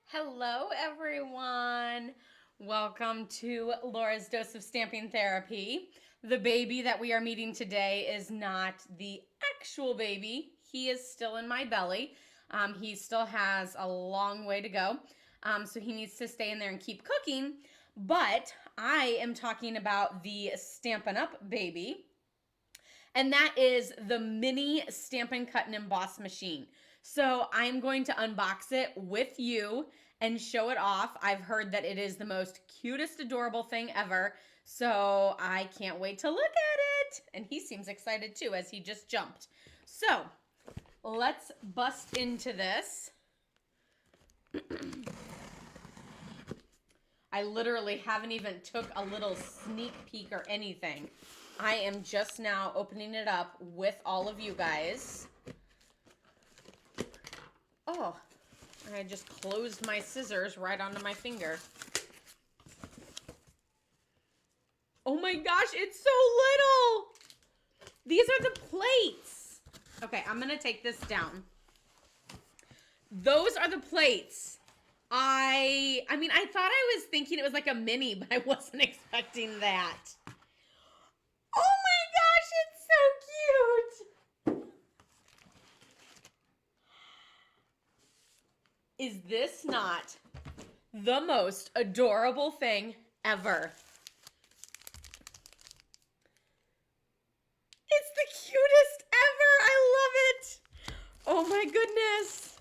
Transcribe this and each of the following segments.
Hello, everyone. Welcome to Laura's Dose of Stamping Therapy. The baby that we are meeting today is not the actual baby. He is still in my belly. He still has a long way to go. So he needs to stay in there and keep cooking. But I am talking about the Stampin' Up! Baby. And that is the mini Stampin' Cut and Emboss machine. So I'm going to unbox it with you and show it off. I've heard that it is the most cutest, adorable thing ever. So I can't wait to look at it. And he seems excited too as he just jumped. So let's bust into this. I literally haven't even took a little sneak peek or anything. I am just now opening it up with all of you guys. Oh, I just closed my scissors right onto my finger. Oh my gosh, it's so little. These are the plates. Okay, I'm going to take this down. Those are the plates. I thought I was thinking it was like a mini, but I wasn't expecting that. Oh my gosh, it's so cute. Is this not the most adorable thing ever? It's the cutest ever. I love it. Oh my goodness.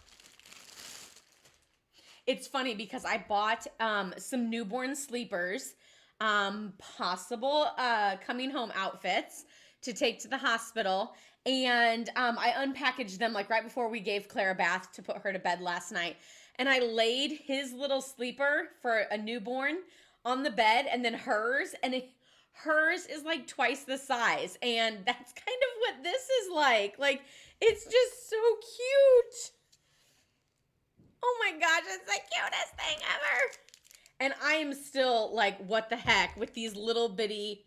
It's funny because I bought some newborn sleepers, possible coming home outfits to take to the hospital. And I unpackaged them like right before we gave Claire a bath to put her to bed last night. And I laid his little sleeper for a newborn on the bed and then hers. And hers is like twice the size. And that's kind of what this is like. Like, it's just so cute. Oh my gosh, it's the cutest thing ever. And I am still like, what the heck with these little bitty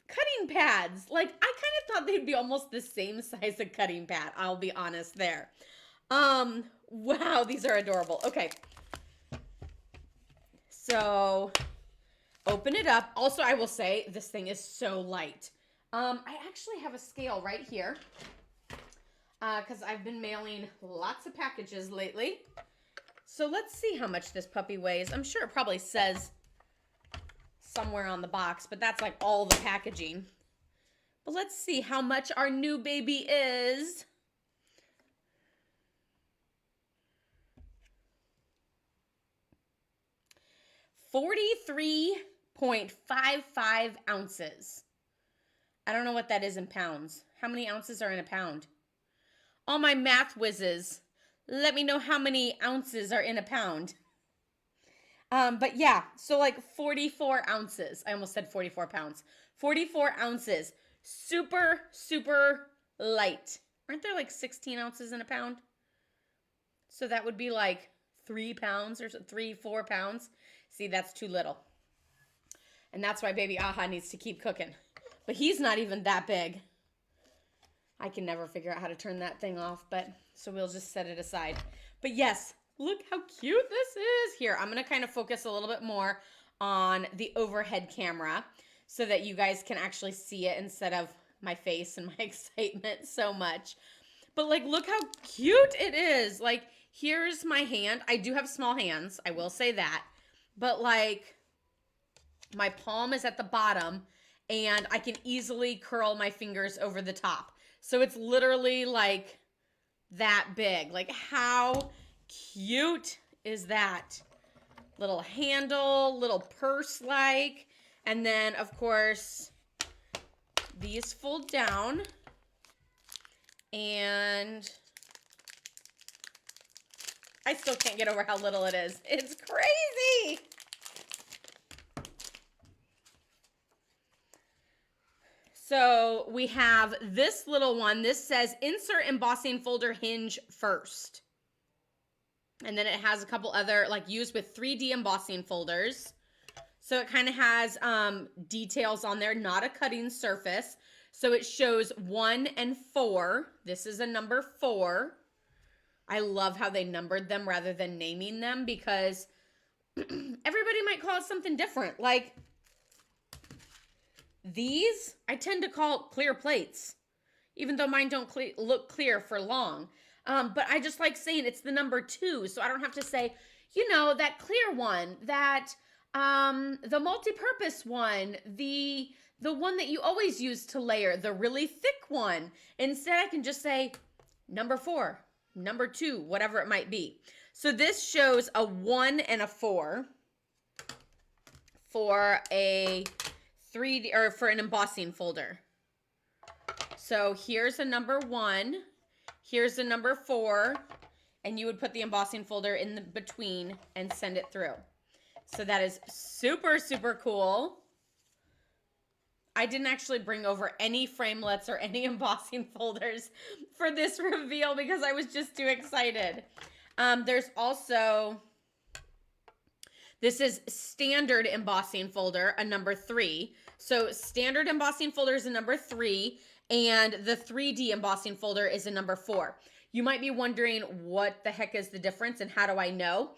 cutting pads. Like, I kind of thought they'd be almost the same size a cutting pad. I'll be honest there. Wow, these are adorable. Okay. So, open it up. Also, I will say this thing is so light. I actually have a scale right here. Because I've been mailing lots of packages lately. So let's see how much this puppy weighs. I'm sure it probably says somewhere on the box, but that's like all the packaging. But let's see how much our new baby is. $43.55 ounces. I don't know what that is in pounds. How many ounces are in a pound? All my math whizzes, let me know how many ounces are in a pound. But yeah, so like 44 ounces. I almost said 44 pounds. 44 ounces. Super, super light. Aren't there like 16 ounces in a pound? So that would be like 3 pounds or 4 pounds. See, that's too little. And that's why baby Aha needs to keep cooking. But he's not even that big. I can never figure out how to turn that thing off, but so we'll just set it aside. But yes, look how cute this is. Here, I'm going to kind of focus a little bit more on the overhead camera so that you guys can actually see it instead of my face and my excitement so much. But like, look how cute it is. Like, here's my hand. I do have small hands. I will say that. But like, my palm is at the bottom and I can easily curl my fingers over the top. So it's literally like that big. Like, how cute is that? Little handle, little purse-like. And then, of course, these fold down. And I still can't get over how little it is. It's crazy. So we have this little one. This says insert embossing folder hinge first. And then it has a couple other, like, used with 3D embossing folders. So it kind of has details on there, not a cutting surface. So it shows 1 and 4. This is a number 4. I love how they numbered them rather than naming them because everybody might call it something different. Like these, I tend to call clear plates, even though mine don't look clear for long. But I just like saying it's the number 2, so I don't have to say, you know, that clear one, that the multi-purpose one, the one that you always use to layer, the really thick one. Instead, I can just say number 4, number 2, whatever it might be. So this shows a 1 and a 4 for a 3D or for an embossing folder. So here's a number 1, here's a number 4, and you would put the embossing folder in the between and send it through. So that is super, super cool. I didn't actually bring over any framelets or any embossing folders for this reveal because I was just too excited. There's also, this is standard embossing folder, a number 3. So standard embossing folder is a number 3, and the 3D embossing folder is a number 4. You might be wondering what the heck is the difference and how do I know?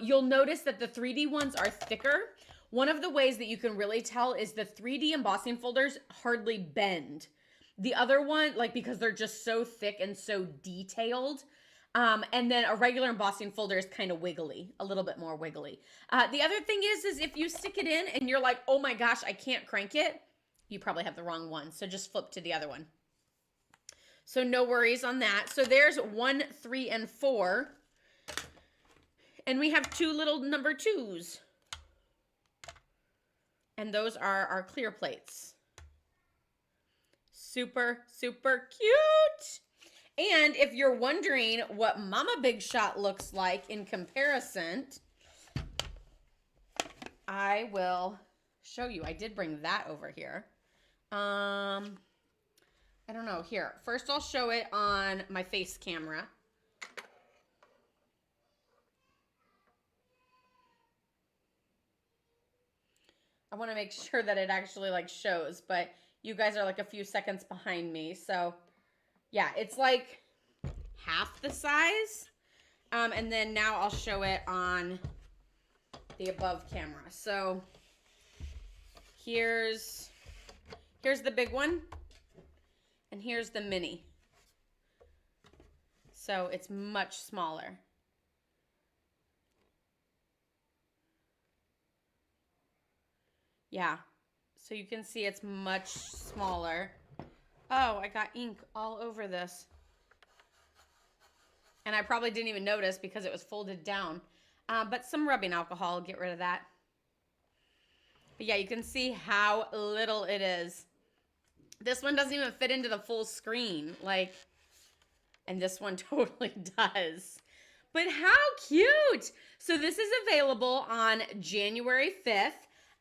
You'll notice that the 3D ones are thicker. One of the ways that you can really tell is the 3D embossing folders hardly bend. The other one, like because they're just so thick and so detailed. And then a regular embossing folder is kind of wiggly, a little bit more wiggly. The other thing is if you stick it in and you're like, oh my gosh, I can't crank it, you probably have the wrong one. So just flip to the other one. So no worries on that. So there's 1, 3, and 4. And we have 2 little number 2s. And those are our clear plates. Super, super cute. And if you're wondering what Mama Big Shot looks like in comparison, I will show you. I did bring that over here. I don't know. Here, first I'll show it on my face camera. I want to make sure that it actually like shows, but you guys are like a few seconds behind me. So yeah, it's like half the size. And then now I'll show it on the above camera. So here's the big one and here's the mini. So it's much smaller. Yeah, so you can see it's much smaller. Oh, I got ink all over this. And I probably didn't even notice because it was folded down. But some rubbing alcohol will get rid of that. But yeah, you can see how little it is. This one doesn't even fit into the full screen. Like, and this one totally does. But how cute! So this is available on January 5th.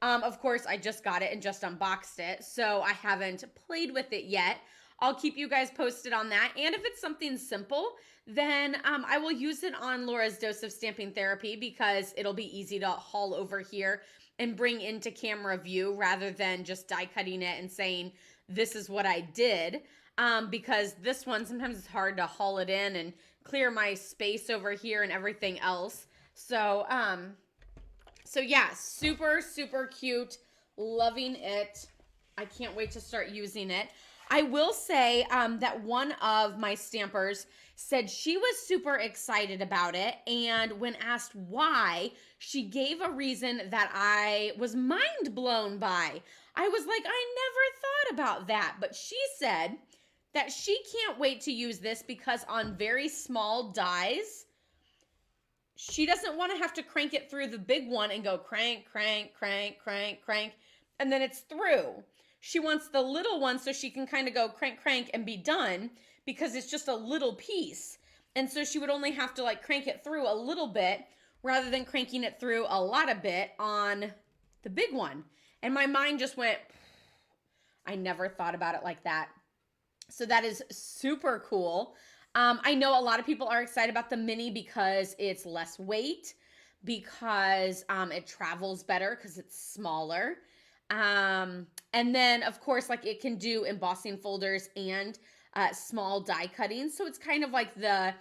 Of course, I just got it and just unboxed it, so I haven't played with it yet. I'll keep you guys posted on that. And if it's something simple, then I will use it on Laura's Dose of Stamping Therapy because it'll be easy to haul over here and bring into camera view rather than just die cutting it and saying, this is what I did. Because this one, sometimes it's hard to haul it in and clear my space over here and everything else. So yeah, super, super cute. Loving it. I can't wait to start using it. I will say that one of my stampers said she was super excited about it. And when asked why, she gave a reason that I was mind blown by. I was like, I never thought about that. But she said that she can't wait to use this because on very small dies, she doesn't want to have to crank it through the big one and go crank, crank, crank, crank, crank, and then it's through. She wants the little one so she can kind of go crank, crank, and be done because it's just a little piece. And so she would only have to like crank it through a little bit rather than cranking it through a lot of bit on the big one. And my mind just went, I never thought about it like that. So that is super cool. I know a lot of people are excited about the mini because it's less weight, because it travels better because it's smaller. And then, of course, like it can do embossing folders and small die cutting. So it's kind of like the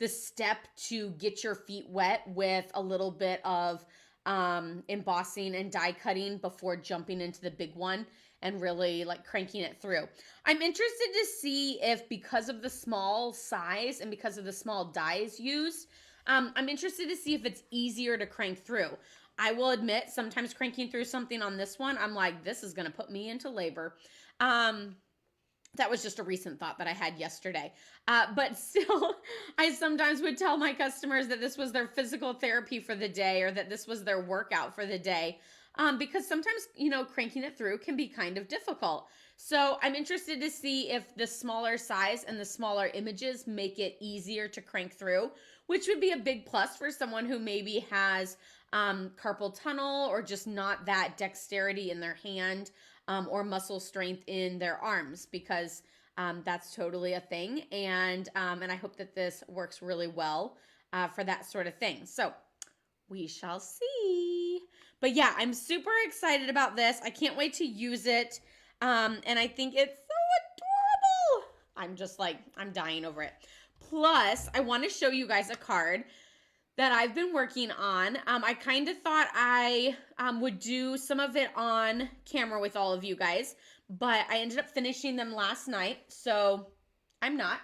step to get your feet wet with a little bit of embossing and die cutting before jumping into the big one and really like cranking it through. I'm interested to see if, because of the small size and because of the small dies used, I'm interested to see if it's easier to crank through. I will admit, sometimes cranking through something on this one, I'm like, this is going to put me into labor. That was just a recent thought that I had yesterday. But still, I sometimes would tell my customers that this was their physical therapy for the day, or that this was their workout for the day. Because sometimes, cranking it through can be kind of difficult. So I'm interested to see if the smaller size and the smaller images make it easier to crank through, which would be a big plus for someone who maybe has carpal tunnel, or just not that dexterity in their hand, or muscle strength in their arms, because that's totally a thing. And I hope that this works really well for that sort of thing. So we shall see. But yeah, I'm super excited about this. I can't wait to use it. And I think it's so adorable. I'm just like, I'm dying over it. Plus, I want to show you guys a card that I've been working on. I kind of thought I would do some of it on camera with all of you guys, but I ended up finishing them last night, so I'm not.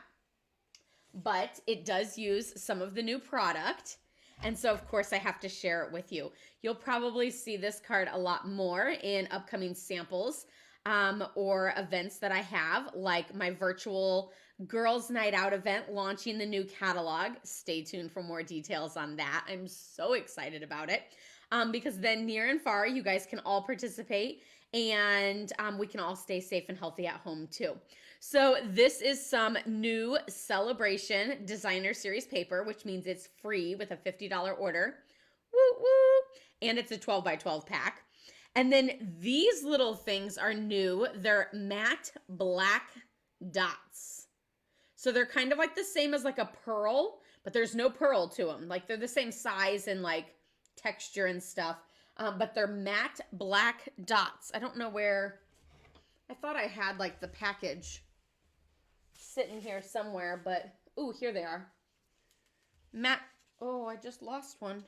But it does use some of the new product, and so of course I have to share it with you. You'll probably see this card a lot more in upcoming samples or events that I have, like my virtual Girls Night Out event launching the new catalog. Stay tuned for more details on that. I'm so excited about it because then near and far, you guys can all participate, and we can all stay safe and healthy at home too. So this is some new Celebration Designer Series paper, which means it's free with a $50 order. Woo woo! And it's a 12 by 12 pack. And then these little things are new. They're matte black dots. So they're kind of like the same as like a pearl, but there's no pearl to them. Like they're the same size and like texture and stuff, but they're matte black dots. I don't know where, I thought I had like the package sitting here somewhere, but ooh, here they are. Matte, oh, I just lost one.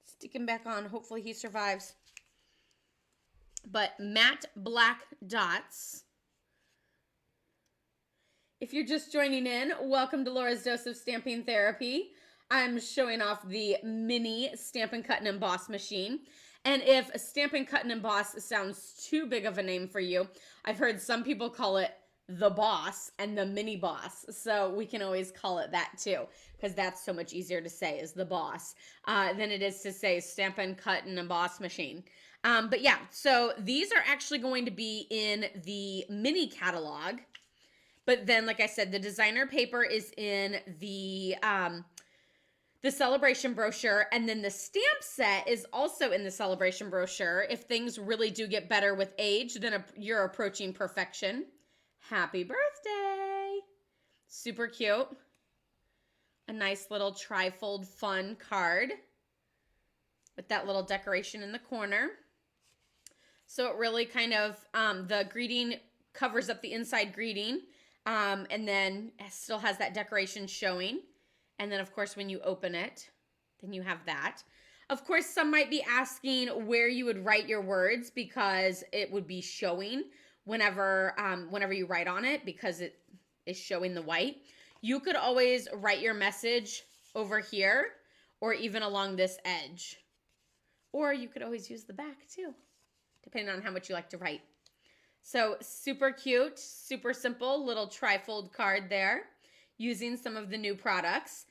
Stick him back on. Hopefully he survives. But matte black dots. If you're just joining in, welcome to Laura's Dose of Stamping Therapy. I'm showing off the mini Stampin' Cut and Emboss machine. And if Stampin' Cut and Emboss sounds too big of a name for you, I've heard some people call it the Boss and the Mini Boss. So we can always call it that too, because that's so much easier to say, is the Boss, than it is to say Stampin' Cut and Emboss machine. But yeah, so these are actually going to be in the mini catalog. But then, like I said, the designer paper is in the celebration brochure, and then the stamp set is also in the celebration brochure. If things really do get better with age, then you're approaching perfection. Happy birthday! Super cute. A nice little trifold fun card with that little decoration in the corner. So it really kind of, the greeting covers up the inside greeting, and then it still has that decoration showing. And then, of course, when you open it, then you have that. Of course, some might be asking where you would write your words, because it would be showing whenever you write on it, because it is showing the white. You could always write your message over here, or even along this edge. Or you could always use the back too, depending on how much you like to write. So super cute, super simple little trifold card there, using some of the new products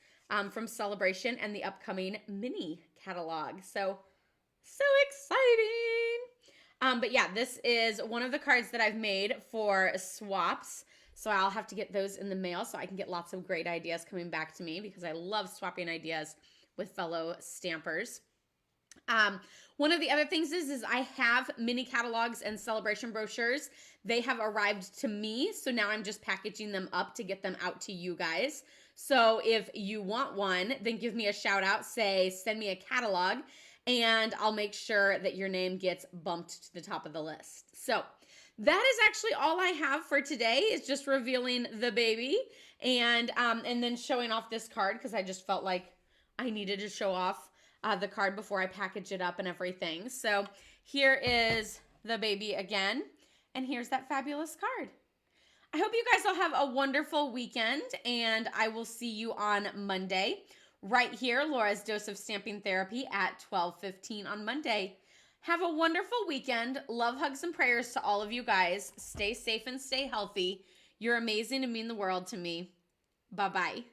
from Celebration and the upcoming mini catalog. So exciting. But yeah, this is one of the cards that I've made for swaps. So I'll have to get those in the mail so I can get lots of great ideas coming back to me, because I love swapping ideas with fellow stampers. One of the other things is I have mini catalogs and celebration brochures. They have arrived to me, so now I'm just packaging them up to get them out to you guys. So if you want one, then give me a shout out, say, send me a catalog, and I'll make sure that your name gets bumped to the top of the list. So that is actually all I have for today, is just revealing the baby and then showing off this card, because I just felt like I needed to show off the card before I package it up and everything. So here is the baby again, and here's that fabulous card. I hope you guys all have a wonderful weekend, and I will see you on Monday right here, Laura's Dose of Stamping Therapy at 12:15 on Monday. Have a wonderful weekend. Love, hugs, and prayers to all of you guys. Stay safe and stay healthy. You're amazing and mean the world to me. Bye-bye.